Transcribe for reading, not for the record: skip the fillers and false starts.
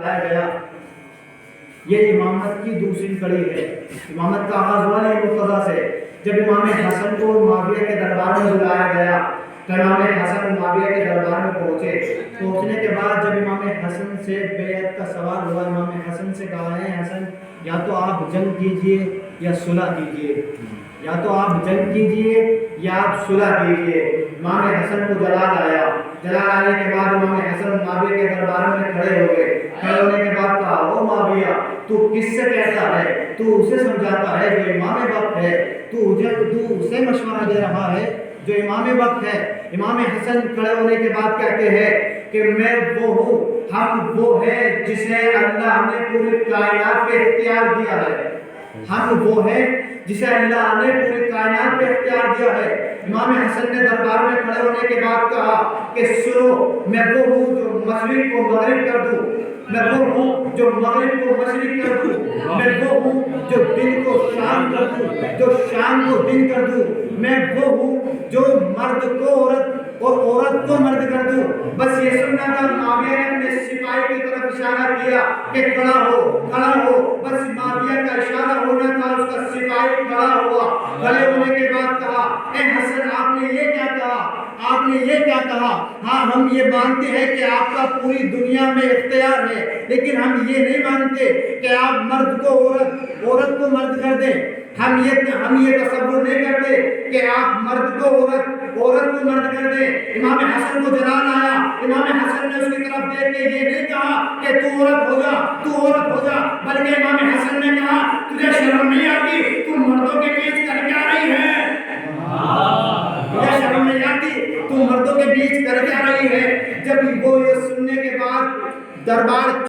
لایا گیا۔ یہ امامت کی دوسری کڑی ہے۔ امامت کا آغاز ہوا ہے مرتضیٰ سے، جب امام حسن کو معاویہ کے دربار میں بلایا گیا تو امام حسن معاویہ کے دربار میں پہنچنے کے بعد جب امام حسن سے بیعت کا سوال ہوا، امام حسن سے کہا ہے حسن یا تو آپ جنگ کیجئے یا صلح کیجئے، یا تو آپ جنگ کیجئے یا آپ صلح کیجئے۔ امام حسن کو جلال آیا، جلال آنے کے بعد امام حسن معاویہ کے دربار میں کھڑے ہو گئے۔ کھڑے ہونے کے بعد کہا او معاویہ تو کس سے کہتا ہے؟ تو اسے سمجھاتا ہے جو امام وقت ہے، تو اسے مشورہ دے رہا ہے جو امام وقت ہے۔ امام حسن کھڑے ہونے کے بعد کہتے ہیں کہ میں وہ ہوں، ہم وہ ہیں جسے اللہ نے پوری کائنات پہ اختیار دیا ہے، ہم وہ ہیں جسے اللہ نے پوری کائنات پہ اختیار دیا ہے۔ امام حسن نے دربار میں کھڑے ہونے کے بعد کہا کہ سنو، میں وہ ہوں جو مشرق کو مغرب کر دوں، میں وہ ہوں جو مغرب کو مشرق کر دوں، میں وہ ہوں جو دن کو شام کر دوں، جو شام کو دن کر دوں، میں وہ ہوں جو مرد کو عورت اور عورت کو مرد کر دوں۔ بس یہ سننا تھا۔ معاویہ نے اپنے سپاہی کی طرف اشارہ کیا کہ کھڑا ہو، کھڑا ہو۔ بس معاویہ کا اشارہ ہونا تھا، اس کا سپاہی کھڑا ہوا۔ کھڑے ہونے کے بعد کہا اے حسن آپ نے یہ کیا کہا؟ آپ نے یہ کیا کہا؟ ہاں ہم یہ مانتے ہیں کہ آپ کا پوری دنیا میں اختیار ہے، لیکن ہم یہ نہیں مانتے کہ آپ مرد کو عورت، عورت کو مرد کر دیں۔ ہم یہ تصور نہیں کرتے کہ آپ مرد کو عورت، عورت کو مرد کر دیں۔ امام حسن کو جلال آیا، امام حسن نے اس کی طرف دیکھ کے یہ نہیں کہا کہ تو عورت ہو جا، تو عورت ہو جا، بلکہ امام حسن نے کہا تجھے شرم نہیں آتی؟ تم مردوں کے بیچ کر کے آ رہی ہے، تجھے شرم نہیں آتی؟ تم مردوں کے بیچ کر کے آ رہی ہے۔ جب وہ یہ سننے کے بعد دربار